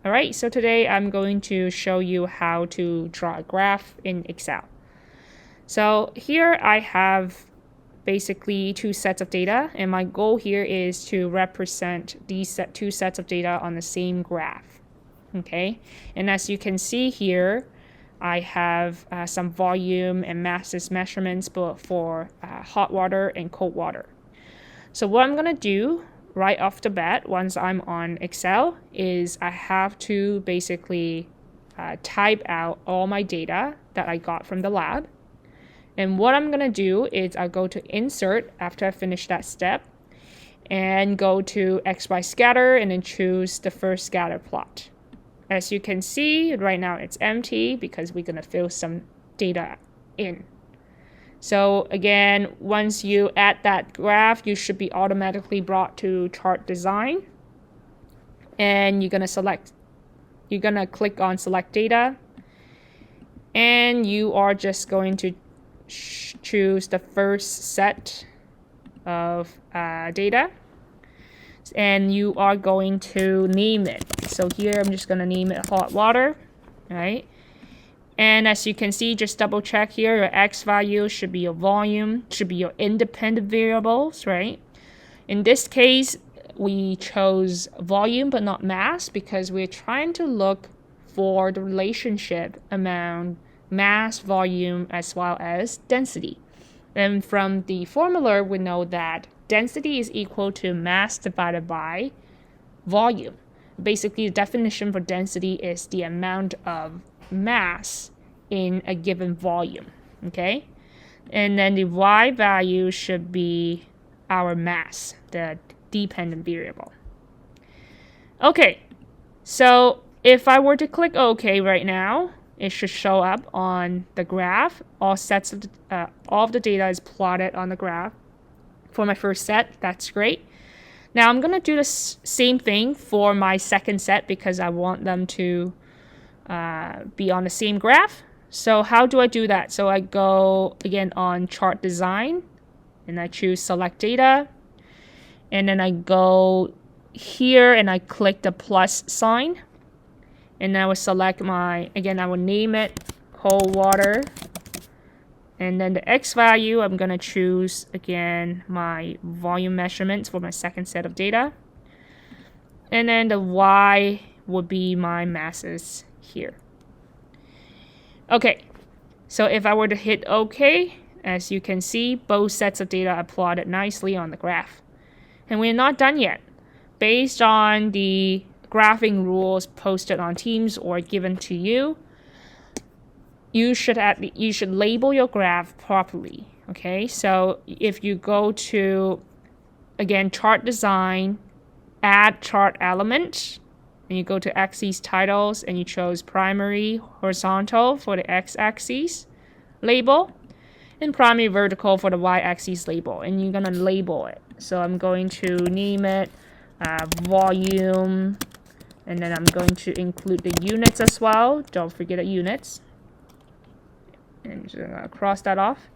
All right, so today I'm going to show you how to draw a graph in Excel. So here I have basically two sets of data, and my goal here is to represent these two sets of data on the same graph. Okay, and as you can see here, I have some volume and masses measurements for hot water and cold water. So what I'm going to do right off the bat, once I'm on Excel, is I have to basically type out all my data that I got from the lab. And what I'm going to do is I'll go to Insert after I finish that step and go to XY Scatter and then choose the first scatter plot. As you can see, right now it's empty because we're going to fill some data in. So again, once you add that graph, you should be automatically brought to Chart Design. And you're going to click on Select Data. And you are just going to choose the first set of data. And you are going to name it. So here I'm just going to name it hot water, right? And as you can see, just double check here, your X value should be your volume, should be your independent variables, right? In this case, we chose volume but not mass because we're trying to look for the relationship among mass, volume, as well as density. And from the formula, we know that density is equal to mass divided by volume. Basically, the definition for density is the amount of mass in a given volume, okay? And then the y value should be our mass, the dependent variable. Okay, so if I were to click OK right now, it should show up on the graph. All of the data is plotted on the graph. For my first set, that's great. Now I'm going to do the same thing for my second set because I want them to be on the same graph. So how do I do that? So I go again on Chart Design and I choose Select Data. And then I go here and I click the plus sign. And I will select I will name it cold water. And then the X value, I'm going to choose, again, my volume measurements for my second set of data. And then the Y would be my masses here. Okay, so if I were to hit OK, as you can see, both sets of data are plotted nicely on the graph. And we're not done yet. Based on the graphing rules posted on Teams or given to you, you should label your graph properly. Okay, so if you go to, again, Chart Design, add chart element, and you go to axis titles and you chose primary horizontal for the x-axis label and primary vertical for the y-axis label, and you're gonna label it. So I'm going to name it volume, and then I'm going to include the units as well. Don't forget the units. And just gonna cross that off.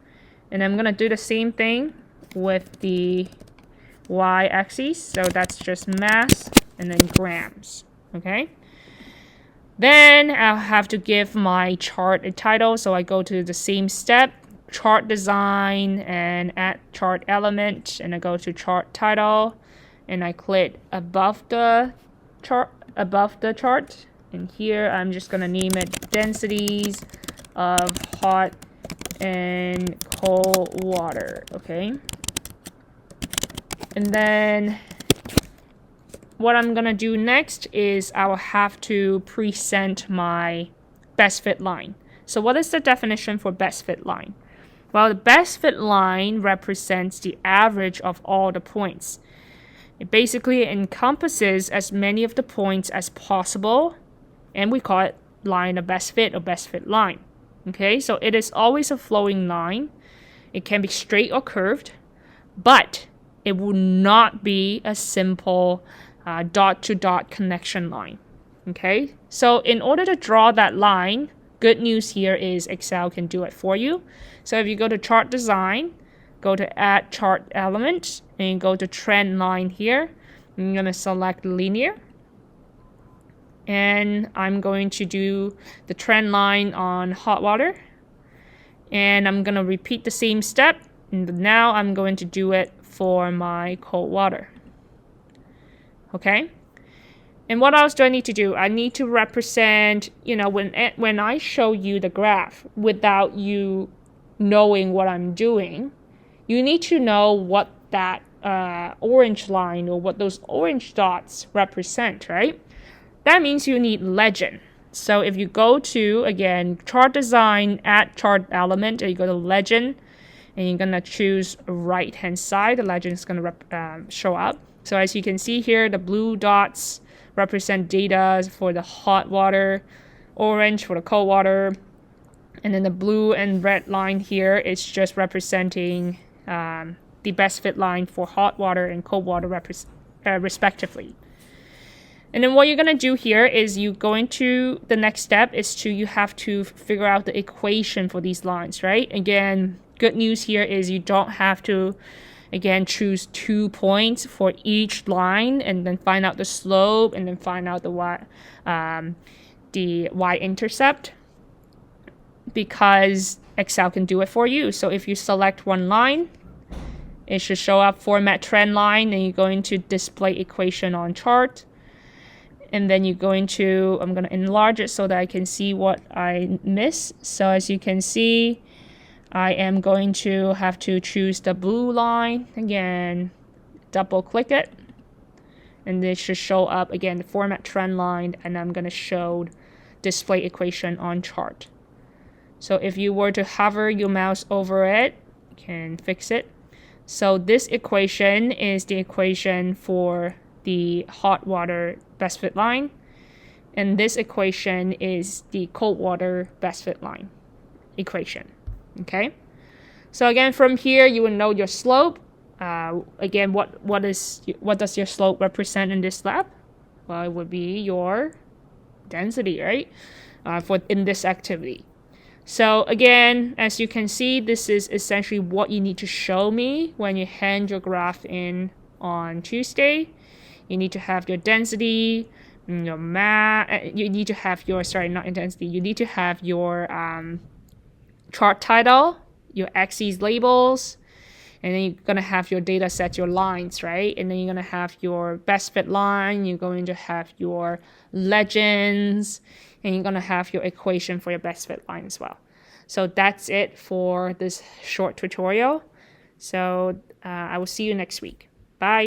And I'm gonna do the same thing with the y-axis. So that's just mass and then grams. Okay. Then I'll have to give my chart a title. So I go to the same step, Chart Design, and add chart element, and I go to Chart Title, and I click above the chart. And here I'm just gonna name it densities of hot and cold water. Okay. And then what I'm gonna do next is I will have to present my best fit line. So what is the definition for best fit line? Well, the best fit line represents the average of all the points. It basically encompasses as many of the points as possible, and we call it line of best fit or best fit line. Okay, so it is always a flowing line. It can be straight or curved, but it will not be a simple dot-to-dot connection line. Okay, so in order to draw that line, good news here is Excel can do it for you. So if you go to Chart Design, go to Add Chart Element, and go to Trend Line here. I'm going to select Linear. and I'm going to do the trend line on hot water, and I'm going to repeat the same step, and now I'm going to do it for my cold water. Okay, and what else do I need to do? I need to represent, when I show you the graph without you knowing what I'm doing, you need to know what that orange line or what those orange dots represent, right? That means you need legend. So if you go to, again, chart design, add chart element, and you go to legend, and you're going to choose right hand side, the legend is going to show up. So as you can see here, the blue dots represent data for the hot water, orange for the cold water, and then the blue and red line here is just representing the best fit line for hot water and cold water respectively. And then what you're going to do here is the next step is you have to figure out the equation for these lines, right? Again, good news here is you don't have to, again, choose 2 points for each line and then find out the slope and then find out the y-intercept, because Excel can do it for you. So if you select one line, it should show up format trend line, and you're going to display equation on chart. And then I'm going to enlarge it so that I can see what I miss. So as you can see, I am going to have to choose the blue line. Again, double click it. And this should show up, again, the format trend line. And I'm going to display equation on chart. So if you were to hover your mouse over it, you can fix it. So this equation is the equation for the hot water best fit line, and this equation is the cold water best fit line equation. Okay, so again, from here you will know your slope. Again, what does your slope represent in this lab? Well, it would be your density, right? In this activity. So again, as you can see, this is essentially what you need to show me when you hand your graph in on Tuesday. You need to have your density, your you need to have your, not intensity, you need to have your chart title, your axes labels, and then you're going to have your data set, your lines, right? And then you're going to have your best fit line, you're going to have your legends, and you're going to have your equation for your best fit line as well. So that's it for this short tutorial. So I will see you next week. Bye.